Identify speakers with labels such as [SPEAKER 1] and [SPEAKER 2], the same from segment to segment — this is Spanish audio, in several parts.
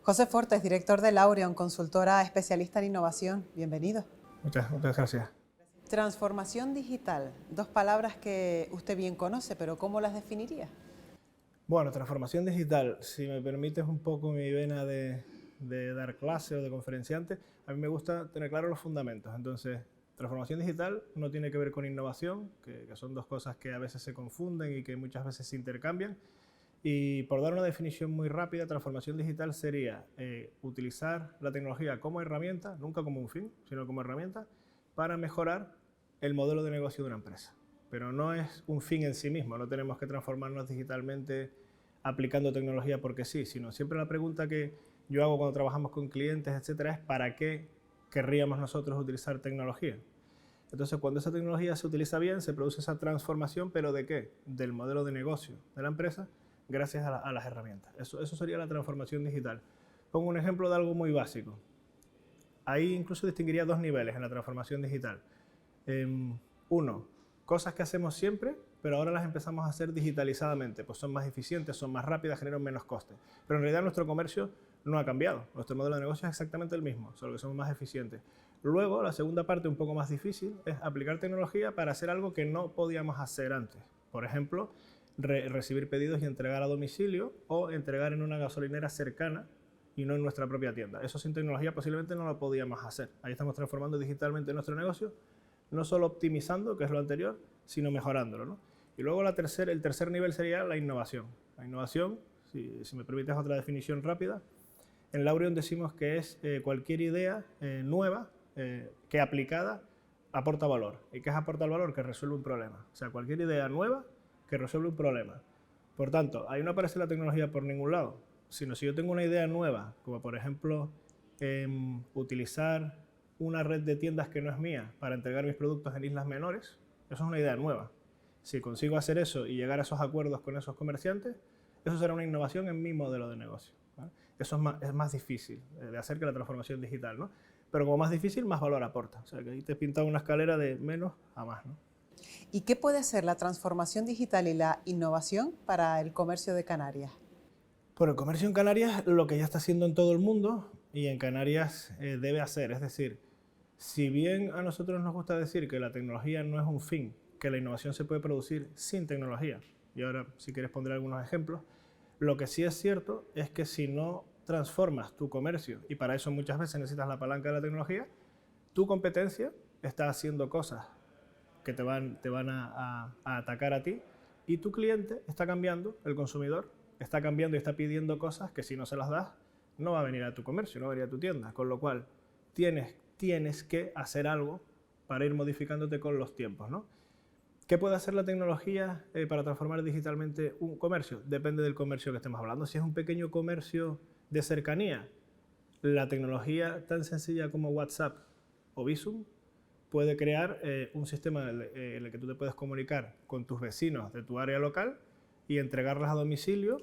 [SPEAKER 1] José Fortes, director de Laureon, consultora especialista en innovación. Bienvenido.
[SPEAKER 2] Muchas gracias.
[SPEAKER 1] Transformación digital, dos palabras que usted bien conoce, pero ¿cómo las definiría?
[SPEAKER 2] Bueno, transformación digital, si me permites un poco mi vena de dar clase o de conferenciante, a mí me gusta tener claros los fundamentos. Entonces, transformación digital no tiene que ver con innovación, que son dos cosas que a veces se confunden y que muchas veces se intercambian. Y por dar una definición muy rápida, transformación digital sería utilizar la tecnología como herramienta, nunca como un fin, sino como herramienta, para mejorar el modelo de negocio de una empresa. Pero no es un fin en sí mismo, no tenemos que transformarnos digitalmente aplicando tecnología porque sí, sino siempre la pregunta que yo hago cuando trabajamos con clientes, etcétera, es ¿para qué querríamos nosotros utilizar tecnología? Entonces, cuando esa tecnología se utiliza bien, se produce esa transformación, ¿pero de qué? Del modelo de negocio de la empresa, gracias a las herramientas. Eso sería la transformación digital. Pongo un ejemplo de algo muy básico. Ahí incluso distinguiría dos niveles en la transformación digital. Uno, cosas que hacemos siempre, pero ahora las empezamos a hacer digitalizadamente, pues son más eficientes, son más rápidas, generan menos costes. Pero en realidad nuestro comercio no ha cambiado, nuestro modelo de negocio es exactamente el mismo, solo que somos más eficientes. Luego, la segunda parte, un poco más difícil, es aplicar tecnología para hacer algo que no podíamos hacer antes. Por ejemplo, recibir pedidos y entregar a domicilio o entregar en una gasolinera cercana y no en nuestra propia tienda. Eso sin tecnología posiblemente no lo podíamos hacer. Ahí estamos transformando digitalmente nuestro negocio, no solo optimizando, que es lo anterior, sino mejorándolo, ¿no? Y luego el tercer nivel sería la innovación. La innovación, si me permites otra definición rápida, en Laureon decimos que es cualquier idea nueva que aplicada aporta valor. ¿Y qué es aportar valor? Que resuelve un problema. O sea, cualquier idea nueva que resuelve un problema. Por tanto, ahí no aparece la tecnología por ningún lado, sino si yo tengo una idea nueva, como por ejemplo utilizar una red de tiendas que no es mía para entregar mis productos en islas menores, eso es una idea nueva. Si consigo hacer eso y llegar a esos acuerdos con esos comerciantes, eso será una innovación en mi modelo de negocio, ¿vale? Eso es más difícil de hacer que la transformación digital, ¿no? Pero como más difícil, más valor aporta. O sea, que ahí te he pintado una escalera de menos a más, ¿no?
[SPEAKER 1] ¿Y qué puede hacer la transformación digital y la innovación para el comercio de Canarias?
[SPEAKER 2] Por el comercio en Canarias, lo que ya está haciendo en todo el mundo y en Canarias debe hacer. Es decir, si bien a nosotros nos gusta decir que la tecnología no es un fin, que la innovación se puede producir sin tecnología, y ahora si quieres pondré algunos ejemplos, lo que sí es cierto es que si no transformas tu comercio, y para eso muchas veces necesitas la palanca de la tecnología, tu competencia está haciendo cosas que te van a atacar a ti, y tu cliente está cambiando, el consumidor está cambiando y está pidiendo cosas que si no se las das, no va a venir a tu comercio, no va a venir a tu tienda, con lo cual tienes que hacer algo para ir modificándote con los tiempos, ¿no? ¿Qué puede hacer la tecnología para transformar digitalmente un comercio? Depende del comercio que estemos hablando. Si es un pequeño comercio de cercanía, la tecnología tan sencilla como WhatsApp o Bizum puede crear un sistema en el que tú te puedes comunicar con tus vecinos de tu área local y entregarlas a domicilio,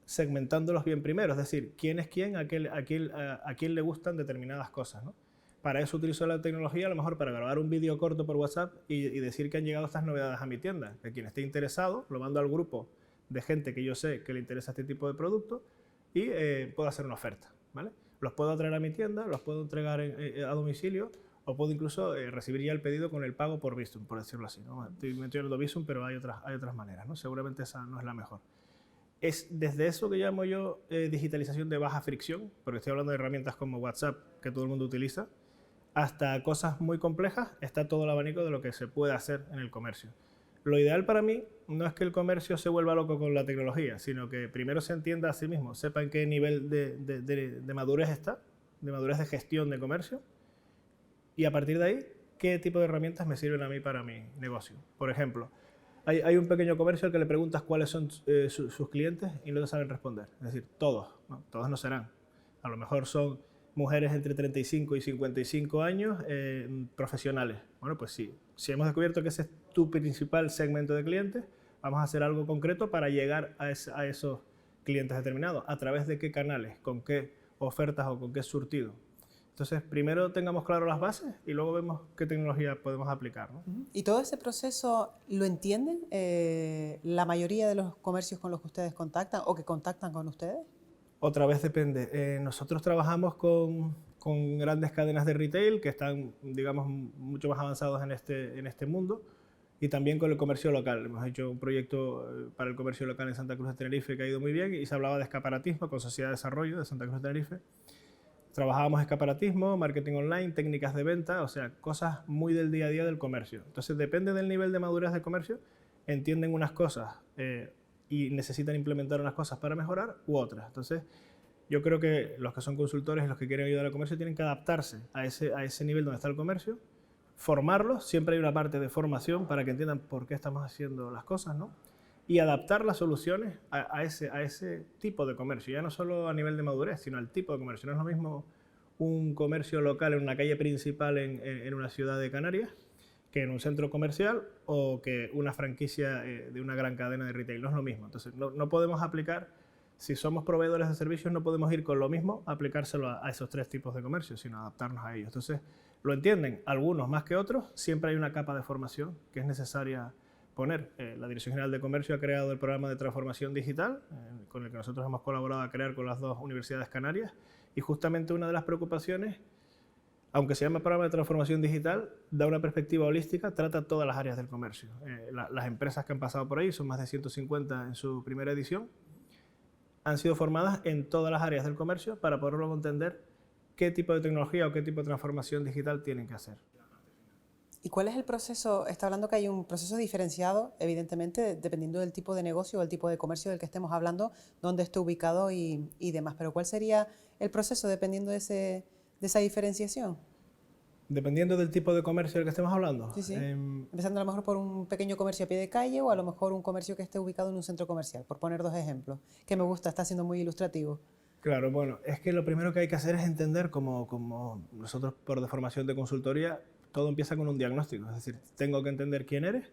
[SPEAKER 2] segmentándolos bien primero, es decir, quién es quién, a quién le gustan determinadas cosas, ¿no? Para eso utilizo la tecnología, a lo mejor para grabar un vídeo corto por WhatsApp y decir que han llegado estas novedades a mi tienda. Que quien esté interesado, lo mando al grupo de gente que yo sé que le interesa este tipo de producto y puedo hacer una oferta, ¿vale? Los puedo traer a mi tienda, los puedo entregar a domicilio o puedo incluso recibir ya el pedido con el pago por Bizum, por decirlo así, ¿no? Estoy metiendo Bizum, pero hay otras maneras, ¿no? Seguramente esa no es la mejor. Es desde eso que llamo yo digitalización de baja fricción, porque estoy hablando de herramientas como WhatsApp, que todo el mundo utiliza, hasta cosas muy complejas, está todo el abanico de lo que se puede hacer en el comercio. Lo ideal para mí no es que el comercio se vuelva loco con la tecnología, sino que primero se entienda a sí mismo, sepa en qué nivel de madurez está, de madurez de gestión de comercio, y a partir de ahí, qué tipo de herramientas me sirven a mí para mi negocio. Por ejemplo, hay un pequeño comercio al que le preguntas cuáles son sus clientes y no te saben responder. Es decir, todos, ¿no? Todos no serán. A lo mejor son mujeres entre 35 y 55 años profesionales. Bueno, pues sí, si hemos descubierto que ese es tu principal segmento de clientes, vamos a hacer algo concreto para llegar a esos clientes determinados. ¿A través de qué canales? ¿Con qué ofertas o con qué surtido? Entonces, primero tengamos claro las bases y luego vemos qué tecnología podemos aplicar, ¿no?
[SPEAKER 1] ¿Y todo ese proceso lo entienden la mayoría de los comercios con los que ustedes contactan o que contactan con ustedes?
[SPEAKER 2] Otra vez depende. Nosotros trabajamos con grandes cadenas de retail que están, digamos, mucho más avanzados en este mundo, y también con el comercio local. Hemos hecho un proyecto para el comercio local en Santa Cruz de Tenerife que ha ido muy bien, y se hablaba de escaparatismo con Sociedad de Desarrollo de Santa Cruz de Tenerife. Trabajábamos escaparatismo, marketing online, técnicas de venta, o sea, cosas muy del día a día del comercio. Entonces, depende del nivel de madurez del comercio, entienden unas cosas y necesitan implementar unas cosas para mejorar u otras. Entonces, yo creo que los que son consultores y los que quieren ayudar al comercio tienen que adaptarse a ese nivel donde está el comercio, formarlos, siempre hay una parte de formación para que entiendan por qué estamos haciendo las cosas, ¿no? Y adaptar las soluciones a ese tipo de comercio, ya no solo a nivel de madurez, sino al tipo de comercio. No es lo mismo un comercio local en una calle principal en una ciudad de Canarias que en un centro comercial, o que una franquicia de una gran cadena de retail. No es lo mismo. Entonces, no podemos aplicar, si somos proveedores de servicios, no podemos ir con lo mismo a aplicárselo a esos tres tipos de comercio, sino adaptarnos a ellos. Entonces, lo entienden algunos más que otros, siempre hay una capa de formación que es necesaria poner. La Dirección General de Comercio ha creado el programa de transformación digital, con el que nosotros hemos colaborado a crear con las dos universidades canarias, y justamente una de las preocupaciones, aunque se llama programa de transformación digital, da una perspectiva holística, trata todas las áreas del comercio. Las empresas que han pasado por ahí, son más de 150 en su primera edición, han sido formadas en todas las áreas del comercio para poder luego entender qué tipo de tecnología o qué tipo de transformación digital tienen que hacer.
[SPEAKER 1] ¿Y cuál es el proceso? Está hablando que hay un proceso diferenciado, evidentemente, dependiendo del tipo de negocio o el tipo de comercio del que estemos hablando, dónde esté ubicado y demás. Pero ¿cuál sería el proceso dependiendo de esa diferenciación?
[SPEAKER 2] Dependiendo del tipo de comercio del que estemos hablando.
[SPEAKER 1] Sí, sí. Empezando a lo mejor por un pequeño comercio a pie de calle, o a lo mejor un comercio que esté ubicado en un centro comercial, por poner dos ejemplos, que me gusta, está siendo muy ilustrativo.
[SPEAKER 2] Claro, bueno, es que lo primero que hay que hacer es entender, como nosotros por de formación de consultoría, todo empieza con un diagnóstico. Es decir, tengo que entender quién eres,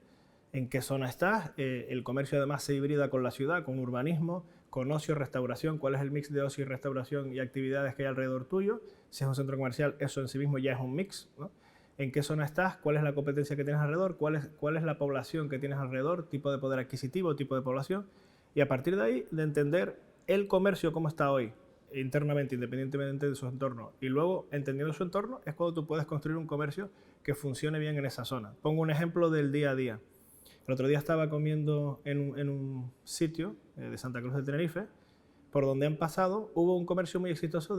[SPEAKER 2] en qué zona estás. El comercio además se hibrida con la ciudad, con urbanismo, con ocio, restauración. ¿Cuál es el mix de ocio y restauración y actividades que hay alrededor tuyo? Si es un centro comercial, eso en sí mismo ya es un mix, ¿no? ¿En qué zona estás? ¿Cuál es la competencia que tienes alrededor? ¿Cuál es la población que tienes alrededor? Tipo de poder adquisitivo, tipo de población. Y a partir de ahí, de entender el comercio cómo está hoy, internamente, independientemente de su entorno, y luego, entendiendo su entorno, es cuando tú puedes construir un comercio que funcione bien en esa zona. Pongo un ejemplo del día a día. El otro día estaba comiendo en un sitio de Santa Cruz de Tenerife, por donde han pasado, hubo un comercio muy exitoso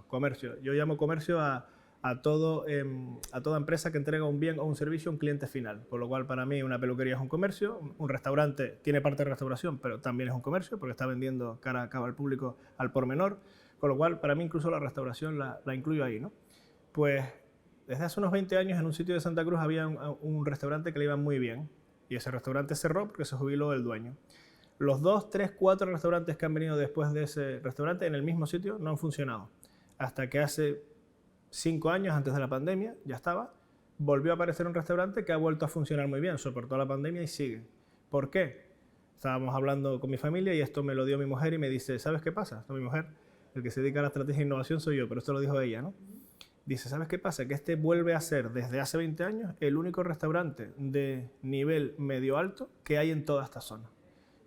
[SPEAKER 2] comercio. Yo llamo comercio a toda empresa que entrega un bien o un servicio a un cliente final. Por lo cual, para mí, una peluquería es un comercio, un restaurante tiene parte de restauración, pero también es un comercio, porque está vendiendo cara a cara al público al por menor. Con lo cual, para mí, incluso la restauración la incluyo ahí, ¿no? Pues, desde hace unos 20 años, en un sitio de Santa Cruz había un restaurante que le iba muy bien, y ese restaurante cerró porque se jubiló el dueño. Los 2, 3, 4 restaurantes que han venido después de ese restaurante en el mismo sitio no han funcionado. Hasta que hace 5 años, antes de la pandemia, ya estaba, volvió a aparecer un restaurante que ha vuelto a funcionar muy bien, soportó la pandemia y sigue. ¿Por qué? Estábamos hablando con mi familia y esto me lo dio mi mujer y me dice, ¿sabes qué pasa? No, mi mujer, el que se dedica a la estrategia e innovación soy yo, pero esto lo dijo ella, ¿no? Dice, ¿sabes qué pasa? Que este vuelve a ser, desde hace 20 años, el único restaurante de nivel medio alto que hay en toda esta zona.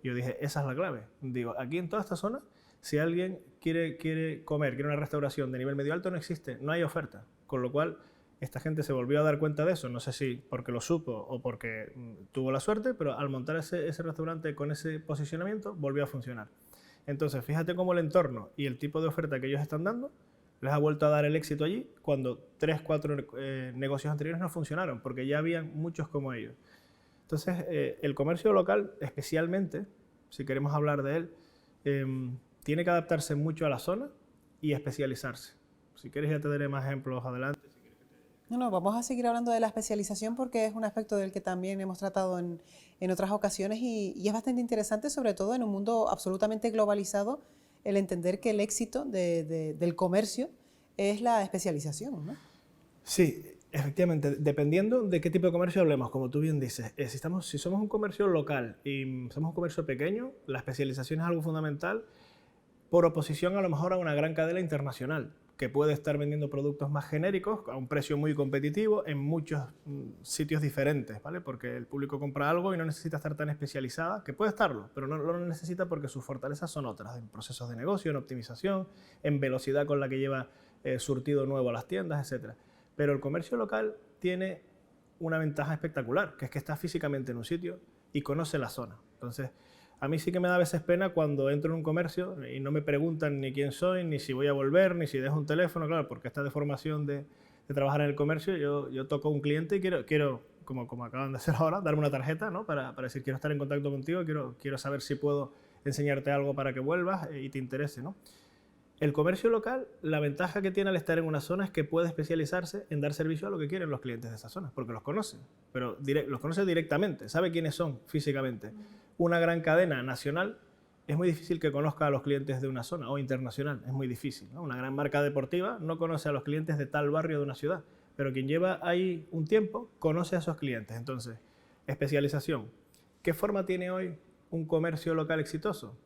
[SPEAKER 2] Yo dije, esa es la clave. Digo, aquí en toda esta zona, si alguien quiere comer, quiere una restauración de nivel medio alto, no existe, no hay oferta. Con lo cual, esta gente se volvió a dar cuenta de eso, no sé si porque lo supo o porque tuvo la suerte, pero al montar ese restaurante con ese posicionamiento, volvió a funcionar. Entonces, fíjate cómo el entorno y el tipo de oferta que ellos están dando les ha vuelto a dar el éxito allí cuando 3, 4 negocios anteriores no funcionaron, porque ya habían muchos como ellos. Entonces, el comercio local, especialmente, si queremos hablar de él, tiene que adaptarse mucho a la zona y especializarse. Si quieres ya te daré más ejemplos adelante.
[SPEAKER 1] No, vamos a seguir hablando de la especialización porque es un aspecto del que también hemos tratado en otras ocasiones y es bastante interesante, sobre todo en un mundo absolutamente globalizado, el entender que el éxito del comercio es la especialización, ¿no?
[SPEAKER 2] Sí, efectivamente, dependiendo de qué tipo de comercio hablemos, como tú bien dices, si somos un comercio local y somos un comercio pequeño, la especialización es algo fundamental por oposición a lo mejor a una gran cadena internacional, que puede estar vendiendo productos más genéricos a un precio muy competitivo en muchos sitios diferentes, ¿vale? Porque el público compra algo y no necesita estar tan especializada, que puede estarlo, pero no lo necesita porque sus fortalezas son otras, en procesos de negocio, en optimización, en velocidad con la que lleva surtido nuevo a las tiendas, etc. Pero el comercio local tiene una ventaja espectacular, que es que está físicamente en un sitio y conoce la zona. Entonces, a mí sí que me da a veces pena cuando entro en un comercio y no me preguntan ni quién soy, ni si voy a volver, ni si dejo un teléfono, claro, porque esta deformación de trabajar en el comercio, yo toco a un cliente y quiero como acaban de hacer ahora, darme una tarjeta, ¿no? Para decir, quiero estar en contacto contigo, quiero saber si puedo enseñarte algo para que vuelvas y te interese, ¿no? El comercio local, la ventaja que tiene al estar en una zona es que puede especializarse en dar servicio a lo que quieren los clientes de esa zona, porque los conoce, pero los conoce directamente, sabe quiénes son físicamente. Una gran cadena nacional es muy difícil que conozca a los clientes de una zona, o internacional, es muy difícil, ¿no? Una gran marca deportiva no conoce a los clientes de tal barrio de una ciudad, pero quien lleva ahí un tiempo conoce a esos clientes. Entonces, especialización. ¿Qué forma tiene hoy un comercio local exitoso?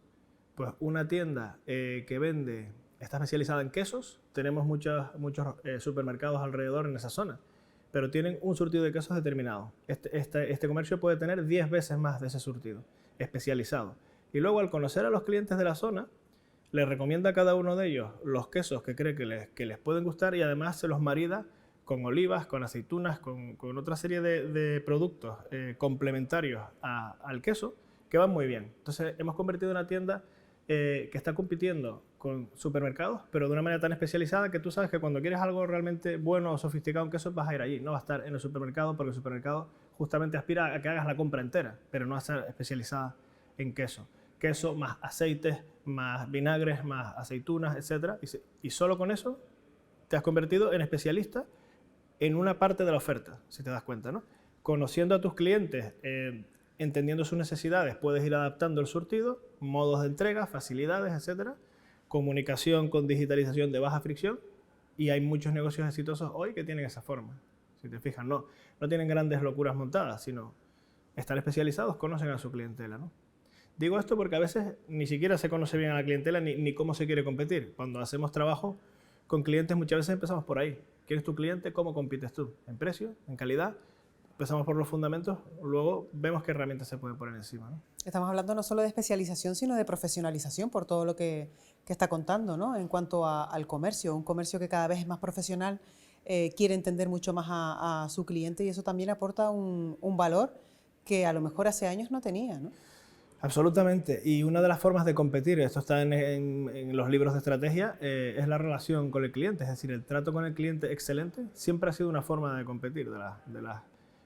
[SPEAKER 2] Pues una tienda que vende, está especializada en quesos, tenemos muchos supermercados alrededor en esa zona, pero tienen un surtido de quesos determinado. Este comercio puede tener 10 veces más de ese surtido, especializado. Y luego, al conocer a los clientes de la zona, les recomienda a cada uno de ellos los quesos que cree que les pueden gustar y además se los marida con olivas, con aceitunas, con otra serie de productos complementarios al queso que van muy bien. Entonces, hemos convertido una tienda que está compitiendo con supermercados, pero de una manera tan especializada que tú sabes que cuando quieres algo realmente bueno o sofisticado en queso vas a ir allí, no va a estar en el supermercado, porque el supermercado justamente aspira a que hagas la compra entera, pero no a ser especializada en queso. Queso más aceites, más vinagres, más aceitunas, etc. Y solo con eso te has convertido en especialista en una parte de la oferta, si te das cuenta, ¿no? Conociendo a tus clientes, entendiendo sus necesidades, puedes ir adaptando el surtido, modos de entrega, facilidades, etcétera, comunicación con digitalización de baja fricción, y hay muchos negocios exitosos hoy que tienen esa forma. Si te fijas, no tienen grandes locuras montadas, sino están especializados, conocen a su clientela, ¿no? Digo esto porque a veces ni siquiera se conoce bien a la clientela ni cómo se quiere competir. Cuando hacemos trabajo con clientes muchas veces empezamos por ahí. ¿Quién es tu cliente? ¿Cómo compites tú? ¿En precio? ¿En calidad? Empezamos por los fundamentos, luego vemos qué herramientas se pueden poner encima, ¿no?
[SPEAKER 1] Estamos hablando no solo de especialización, sino de profesionalización por todo lo que está contando, ¿no? En cuanto al comercio, un comercio que cada vez es más profesional, quiere entender mucho más a su cliente y eso también aporta un valor que a lo mejor hace años no tenía, ¿no?
[SPEAKER 2] Absolutamente. Y una de las formas de competir, esto está en los libros de estrategia, es la relación con el cliente. Es decir, el trato con el cliente excelente siempre ha sido una forma de competir, de las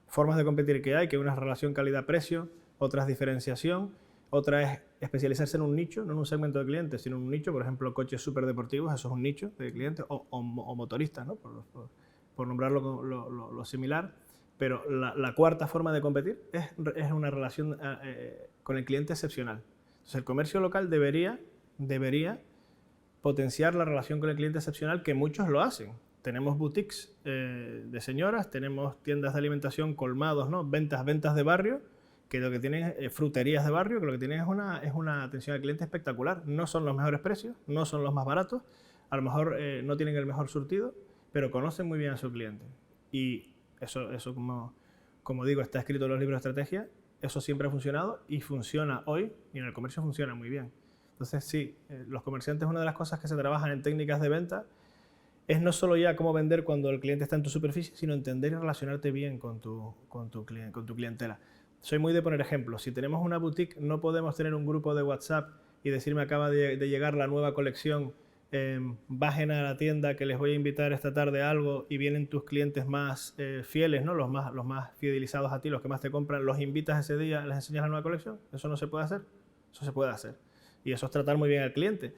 [SPEAKER 2] formas de competir que hay, que una es relación calidad-precio, otra es diferenciación, otra es especializarse en un nicho, no en un segmento de clientes, sino en un nicho, por ejemplo, coches superdeportivos, eso es un nicho de clientes, o motoristas, ¿no? por nombrarlo lo similar. Pero la cuarta forma de competir es una relación con el cliente excepcional. Entonces, el comercio local debería potenciar la relación con el cliente excepcional, que muchos lo hacen. Tenemos boutiques de señoras, tenemos tiendas de alimentación, colmados, ¿no? Ventas de barrio, que lo que tienen fruterías de barrio, que lo que tienen es una atención al cliente espectacular. No son los mejores precios, no son los más baratos, a lo mejor no tienen el mejor surtido, pero conocen muy bien a su cliente. Y eso como digo, está escrito en los libros de estrategia, eso siempre ha funcionado y funciona hoy, y en el comercio funciona muy bien. Entonces sí, los comerciantes, una de las cosas que se trabajan en técnicas de venta es no solo ya cómo vender cuando el cliente está en tu superficie, sino entender y relacionarte bien con tu clientela. Soy muy de poner ejemplos. Si tenemos una boutique, no podemos tener un grupo de WhatsApp y decirme acaba de llegar la nueva colección, bajen a la tienda que les voy a invitar esta tarde a algo, y vienen tus clientes más fieles, ¿no? los más fidelizados a ti, los que más te compran, los invitas ese día, les enseñas la nueva colección. Eso no se puede hacer. Eso se puede hacer. Y eso es tratar muy bien al cliente.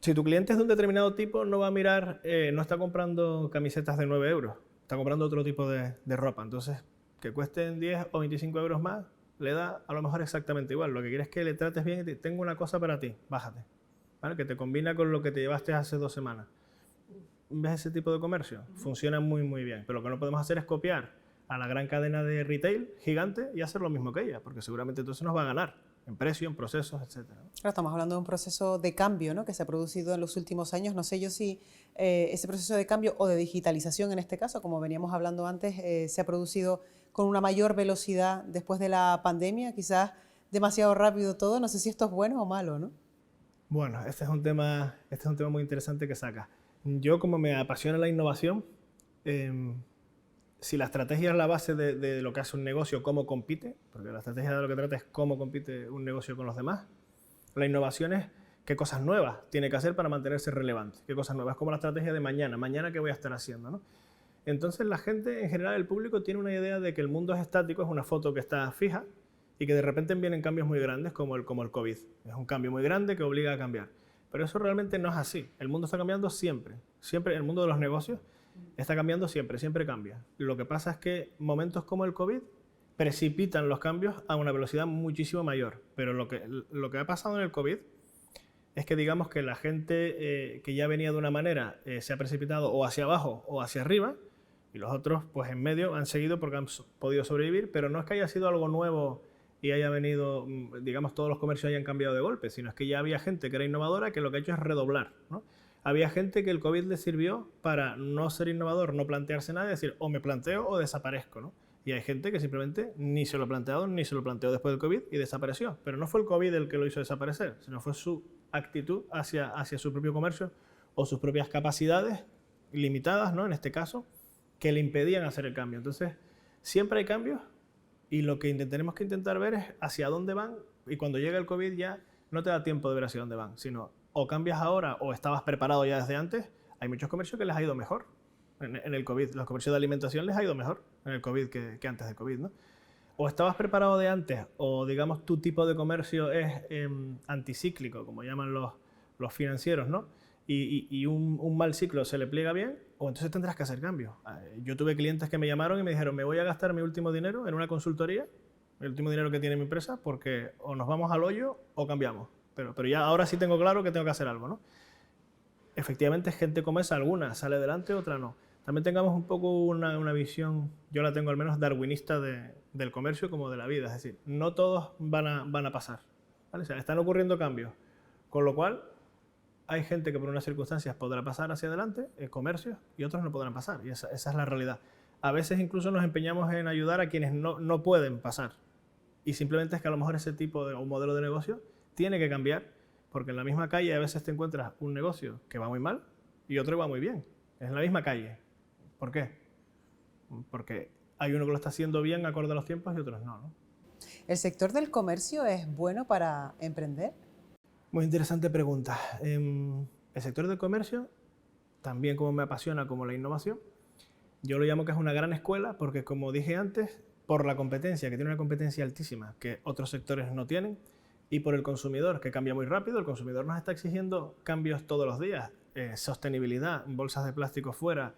[SPEAKER 2] Si tu cliente es de un determinado tipo, no va a mirar, no está comprando camisetas de 9 euros, está comprando otro tipo de ropa. Entonces, que cuesten 10 o 25 euros más, le da a lo mejor exactamente igual. Lo que quieres es que le trates bien y te tengo una cosa para ti, bájate. ¿Vale? Que te combina con lo que te llevaste hace 2 semanas. ¿Ves ese tipo de comercio? Funciona muy, muy bien. Pero lo que no podemos hacer es copiar a la gran cadena de retail gigante y hacer lo mismo que ella, porque seguramente entonces nos va a ganar. en precio, en procesos, etcétera.
[SPEAKER 1] Claro, estamos hablando de un proceso de cambio, ¿no?, que se ha producido en los últimos años. No sé yo si ese proceso de cambio o de digitalización en este caso, como veníamos hablando antes, se ha producido con una mayor velocidad después de la pandemia, quizás demasiado rápido todo. No sé si esto es bueno o malo, ¿no?
[SPEAKER 2] Bueno, este es un tema muy interesante que saca. Yo, como me apasiona la innovación, si la estrategia es la base de lo que hace un negocio, cómo compite, porque la estrategia de lo que trata es cómo compite un negocio con los demás, la innovación es qué cosas nuevas tiene que hacer para mantenerse relevante, qué cosas nuevas, como la estrategia de mañana qué voy a estar haciendo, ¿no? Entonces la gente, en general, el público tiene una idea de que el mundo es estático, es una foto que está fija y que de repente vienen cambios muy grandes como el COVID. Es un cambio muy grande que obliga a cambiar. Pero eso realmente no es así. El mundo está cambiando siempre. Siempre, el mundo de los negocios está cambiando siempre, siempre cambia. Lo que pasa es que momentos como el COVID precipitan los cambios a una velocidad muchísimo mayor. Pero lo que ha pasado en el COVID es que digamos que la gente que ya venía de una manera se ha precipitado o hacia abajo o hacia arriba, y los otros pues en medio han seguido porque han podido sobrevivir, pero no es que haya sido algo nuevo y haya venido, digamos, todos los comercios hayan cambiado de golpe, sino es que ya había gente que era innovadora que lo que ha hecho es redoblar, ¿no? Había gente que el COVID le sirvió para no ser innovador, no plantearse nada, decir, o me planteo o desaparezco, ¿no? Y hay gente que simplemente ni se lo ha planteado, ni se lo planteó después del COVID y desapareció. Pero no fue el COVID el que lo hizo desaparecer, sino fue su actitud hacia su propio comercio o sus propias capacidades limitadas, ¿no?, en este caso, que le impedían hacer el cambio. Entonces, siempre hay cambios y lo que tenemos que intentar ver es hacia dónde van, y cuando llega el COVID ya no te da tiempo de ver hacia dónde van, sino o cambias ahora o estabas preparado ya desde antes. Hay muchos comercios que les ha ido mejor en el COVID. Los comercios de alimentación les ha ido mejor en el COVID que antes del COVID, ¿no? O estabas preparado de antes, o digamos tu tipo de comercio es anticíclico, como llaman los financieros, ¿no? Y un mal ciclo se le pliega bien, o entonces tendrás que hacer cambios. Yo tuve clientes que me llamaron y me dijeron, me voy a gastar mi último dinero en una consultoría, el último dinero que tiene mi empresa, porque o nos vamos al hoyo o cambiamos. Pero ya ahora sí tengo claro que tengo que hacer algo, ¿no? Efectivamente, gente como esa, alguna sale adelante, otra no. También tengamos un poco una visión, yo la tengo al menos darwinista del comercio como de la vida, es decir, no todos van a pasar, ¿vale? O sea, están ocurriendo cambios, con lo cual hay gente que por unas circunstancias podrá pasar hacia adelante, comercios, y otros no podrán pasar, y esa es la realidad. A veces incluso nos empeñamos en ayudar a quienes no pueden pasar, y simplemente es que a lo mejor ese tipo de o modelo de negocio tiene que cambiar, porque en la misma calle a veces te encuentras un negocio que va muy mal y otro que va muy bien. Es en la misma calle. ¿Por qué? Porque hay uno que lo está haciendo bien acorde a los tiempos y otros no, ¿no?
[SPEAKER 1] ¿El sector del comercio es bueno para emprender?
[SPEAKER 2] Muy interesante pregunta. El sector del comercio, también como me apasiona como la innovación, yo lo llamo que es una gran escuela porque, como dije antes, por la competencia, que tiene una competencia altísima que otros sectores no tienen, y por el consumidor, que cambia muy rápido. El consumidor nos está exigiendo cambios todos los días, sostenibilidad, bolsas de plástico fuera,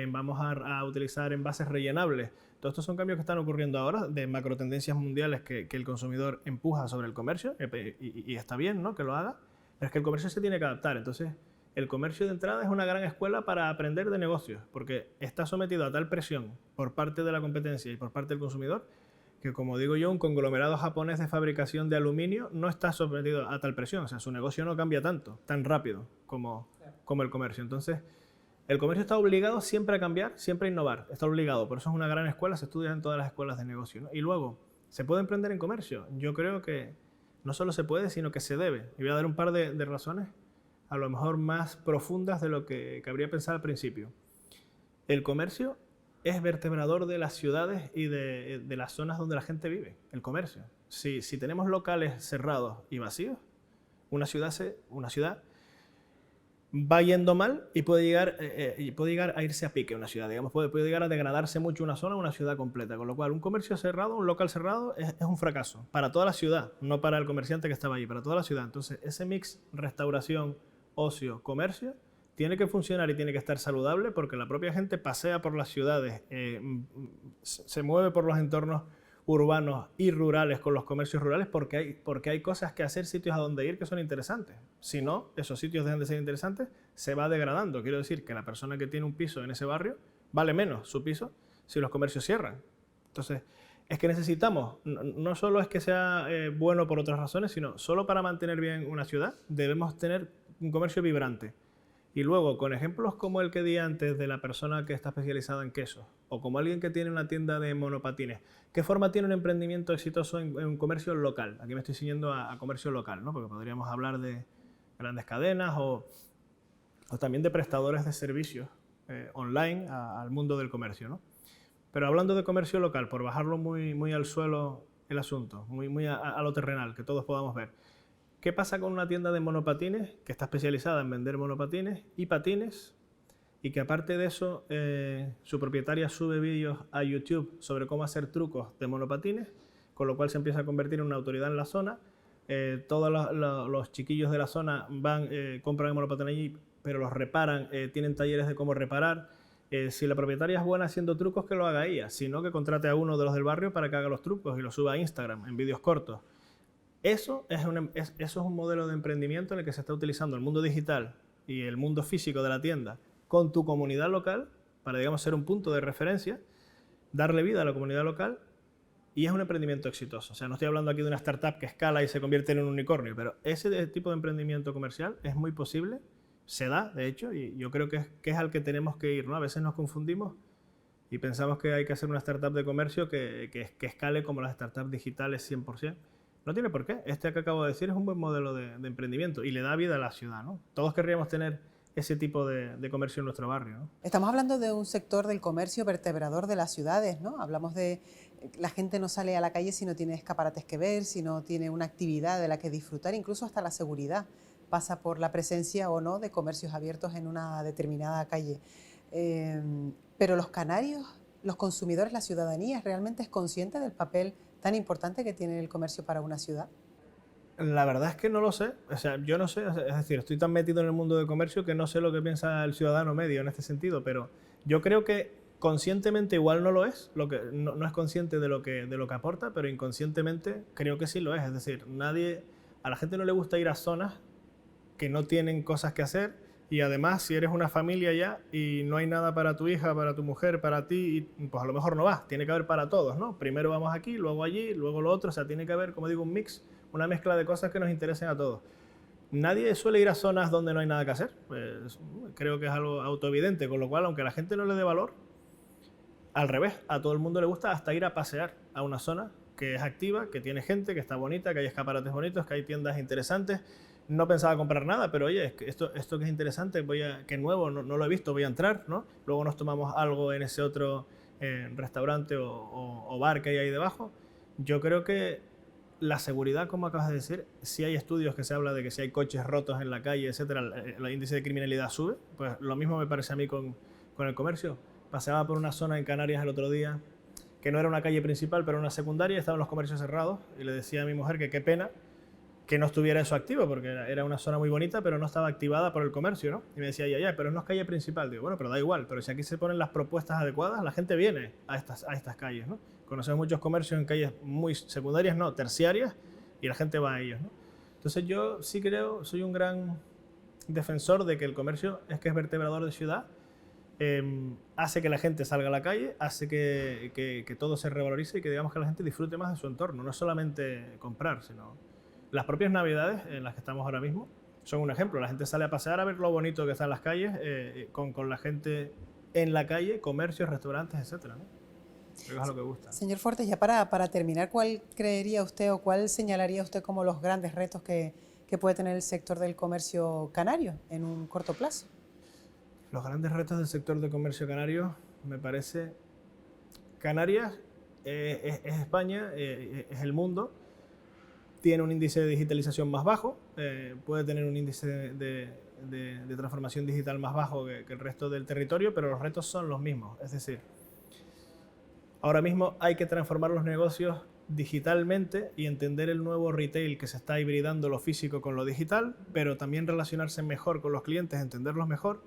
[SPEAKER 2] vamos a utilizar envases rellenables. Todos estos son cambios que están ocurriendo ahora, de macro tendencias mundiales que el consumidor empuja sobre el comercio, y está bien, ¿no?, que lo haga, pero es que el comercio se tiene que adaptar. Entonces, el comercio de entrada es una gran escuela para aprender de negocios, porque está sometido a tal presión por parte de la competencia y por parte del consumidor, que, como digo yo, un conglomerado japonés de fabricación de aluminio no está sometido a tal presión. O sea, su negocio no cambia tan rápido como el comercio. Entonces, el comercio está obligado siempre a cambiar, siempre a innovar. Está obligado. Por eso es una gran escuela, se estudia en todas las escuelas de negocio, ¿no? Y luego, ¿se puede emprender en comercio? Yo creo que no solo se puede, sino que se debe. Y voy a dar un par de razones, a lo mejor más profundas de lo que cabría pensar al principio. El comercio es vertebrador de las ciudades y de las zonas donde la gente vive, el comercio. Si tenemos locales cerrados y vacíos, una ciudad va yendo mal y puede llegar a irse a pique una ciudad. Digamos, puede llegar a degradarse mucho una zona o una ciudad completa. Con lo cual, un comercio cerrado, un local cerrado, es un fracaso para toda la ciudad, no para el comerciante que estaba allí, para toda la ciudad. Entonces, ese mix restauración, ocio, comercio, tiene que funcionar y tiene que estar saludable, porque la propia gente pasea por las ciudades, se mueve por los entornos urbanos y rurales con los comercios rurales porque hay cosas que hacer, sitios a donde ir que son interesantes. Si no, esos sitios dejan de ser interesantes, se va degradando. Quiero decir que la persona que tiene un piso en ese barrio vale menos su piso si los comercios cierran. Entonces, es que necesitamos, no solo es que sea bueno por otras razones, sino solo para mantener bien una ciudad debemos tener un comercio vibrante. Y luego, con ejemplos como el que di antes de la persona que está especializada en quesos, o como alguien que tiene una tienda de monopatines, ¿qué forma tiene un emprendimiento exitoso en un comercio local? Aquí me estoy siguiendo a comercio local, ¿no? Porque podríamos hablar de grandes cadenas o también de prestadores de servicios online al mundo del comercio, ¿no? Pero hablando de comercio local, por bajarlo muy al suelo el asunto, muy a lo terrenal, que todos podamos ver. ¿Qué pasa con una tienda de monopatines que está especializada en vender monopatines y patines y que aparte de eso su propietaria sube vídeos a YouTube sobre cómo hacer trucos de monopatines, con lo cual se empieza a convertir en una autoridad en la zona? Todos los chiquillos de la zona van, compran el monopatín allí, pero los reparan, tienen talleres de cómo reparar. Si la propietaria es buena haciendo trucos, que lo haga ella, sino que contrate a uno de los del barrio para que haga los trucos y los suba a Instagram en vídeos cortos. Eso es un modelo de emprendimiento en el que se está utilizando el mundo digital y el mundo físico de la tienda con tu comunidad local para, digamos, ser un punto de referencia, darle vida a la comunidad local, y es un emprendimiento exitoso. O sea, no estoy hablando aquí de una startup que escala y se convierte en un unicornio, pero ese tipo de emprendimiento comercial es muy posible, se da, de hecho, y yo creo que es al que tenemos que ir, ¿no? A veces nos confundimos y pensamos que hay que hacer una startup de comercio que escale como las startups digitales 100%. No tiene por qué. Este que acabo de decir es un buen modelo de emprendimiento y le da vida a la ciudad, ¿no? Todos querríamos tener ese tipo de comercio en nuestro barrio, ¿no?
[SPEAKER 1] Estamos hablando de un sector del comercio vertebrador de las ciudades, ¿no? Hablamos de la gente no sale a la calle si no tiene escaparates que ver, si no tiene una actividad de la que disfrutar, incluso hasta la seguridad pasa por la presencia o no de comercios abiertos en una determinada calle. Pero los canarios, los consumidores, la ciudadanía, ¿realmente es consciente del papel tan importante que tiene el comercio para una ciudad?
[SPEAKER 2] La verdad es que no lo sé. O sea, yo no sé. Es decir, estoy tan metido en el mundo del comercio que no sé lo que piensa el ciudadano medio en este sentido, pero yo creo que conscientemente igual no lo es, no es consciente de lo que aporta, pero inconscientemente creo que sí lo es. Es decir, a la gente no le gusta ir a zonas que no tienen cosas que hacer, y además si eres una familia ya y no hay nada para tu hija, para tu mujer, para ti, pues a lo mejor no vas, tiene que haber para todos, ¿no? Primero vamos aquí, luego allí, luego lo otro, o sea, tiene que haber, como digo, un mix, una mezcla de cosas que nos interesen a todos. Nadie suele ir a zonas donde no hay nada que hacer, pues, creo que es algo autoevidente, con lo cual, aunque la gente no le dé valor, al revés, a todo el mundo le gusta hasta ir a pasear a una zona que es activa, que tiene gente, que está bonita, que hay escaparates bonitos, que hay tiendas interesantes. No pensaba comprar nada, pero oye, esto que es interesante, que nuevo, no lo he visto, voy a entrar, ¿no? Luego nos tomamos algo en ese otro restaurante o bar que hay ahí debajo. Yo creo que la seguridad, como acabas de decir, si hay estudios que se habla de que si hay coches rotos en la calle, etcétera, el índice de criminalidad sube. Pues lo mismo me parece a mí con el comercio. Paseaba por una zona en Canarias el otro día, que no era una calle principal, pero una secundaria, estaban los comercios cerrados, y le decía a mi mujer que qué pena que no estuviera eso activo, porque era una zona muy bonita, pero no estaba activada por el comercio, ¿no? Y me decía, ya, pero no es calle principal. Digo, bueno, pero da igual, pero si aquí se ponen las propuestas adecuadas, la gente viene a estas calles, ¿no? Conocemos muchos comercios en calles muy secundarias, no, terciarias, y la gente va a ellos, ¿no? Entonces yo sí creo, soy un gran defensor de que el comercio es vertebrador de ciudad, hace que la gente salga a la calle, hace que todo se revalorice y que digamos que la gente disfrute más de su entorno, no es solamente comprar, sino las propias navidades en las que estamos ahora mismo son un ejemplo. La gente sale a pasear a ver lo bonito que está en las calles, con la gente en la calle, comercios, restaurantes, etcétera, ¿no? Creo que es lo que gusta.
[SPEAKER 1] Señor Fortes, ya para terminar, ¿cuál creería usted o cuál señalaría usted como los grandes retos que puede tener el sector del comercio canario en un corto plazo?
[SPEAKER 2] Los grandes retos del sector de comercio canario, me parece, Canarias es España, es el mundo, tiene un índice de digitalización más bajo, puede tener un índice de transformación digital más bajo que el resto del territorio, pero los retos son los mismos. Es decir, ahora mismo hay que transformar los negocios digitalmente y entender el nuevo retail que se está hibridando lo físico con lo digital, pero también relacionarse mejor con los clientes, entenderlos mejor,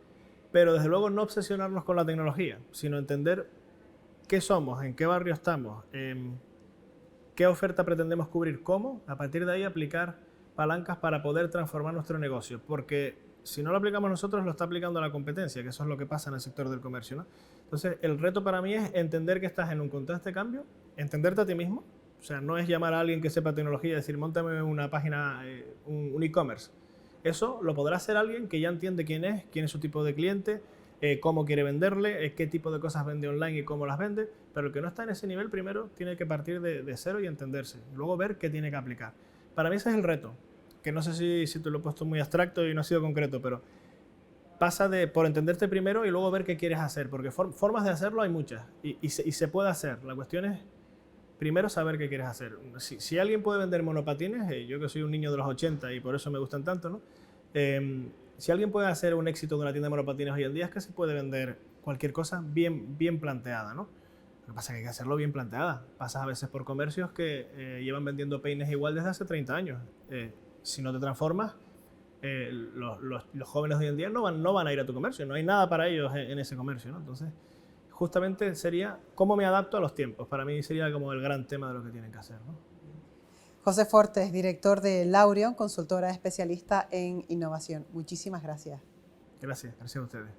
[SPEAKER 2] pero desde luego no obsesionarnos con la tecnología, sino entender qué somos, en qué barrio estamos, qué oferta pretendemos cubrir, cómo, a partir de ahí aplicar palancas para poder transformar nuestro negocio, porque si no lo aplicamos nosotros, lo está aplicando la competencia, que eso es lo que pasa en el sector del comercio, ¿no? Entonces, el reto para mí es entender que estás en un constante cambio entenderte a ti mismo. O sea, no es llamar a alguien que sepa tecnología y decir, móntame una página, un e-commerce. Eso lo podrá hacer alguien que ya entiende quién es su tipo de cliente, cómo quiere venderle, qué tipo de cosas vende online y cómo las vende. Pero el que no está en ese nivel primero tiene que partir de cero y entenderse. Luego ver qué tiene que aplicar. Para mí ese es el reto. Que no sé si te lo he puesto muy abstracto y no ha sido concreto, pero pasa por entenderte primero y luego ver qué quieres hacer. Porque formas de hacerlo hay muchas y se puede hacer. La cuestión es primero saber qué quieres hacer. Si alguien puede vender monopatines, yo que soy un niño de los 80 y por eso me gustan tanto, ¿no? Si alguien puede hacer un éxito de una tienda de monopatines hoy en día es que se puede vender cualquier cosa bien planteada, ¿no? Lo que pasa es que hay que hacerlo bien planteada. Pasas a veces por comercios que llevan vendiendo peines igual desde hace 30 años. Si no te transformas, los jóvenes de hoy en día no van a ir a tu comercio, no hay nada para ellos en ese comercio, ¿no? Entonces, justamente sería cómo me adapto a los tiempos. Para mí sería como el gran tema de lo que tienen que hacer, ¿no?
[SPEAKER 1] José Fortes, director de Laurion, consultora especialista en innovación. Muchísimas gracias.
[SPEAKER 2] Gracias a ustedes.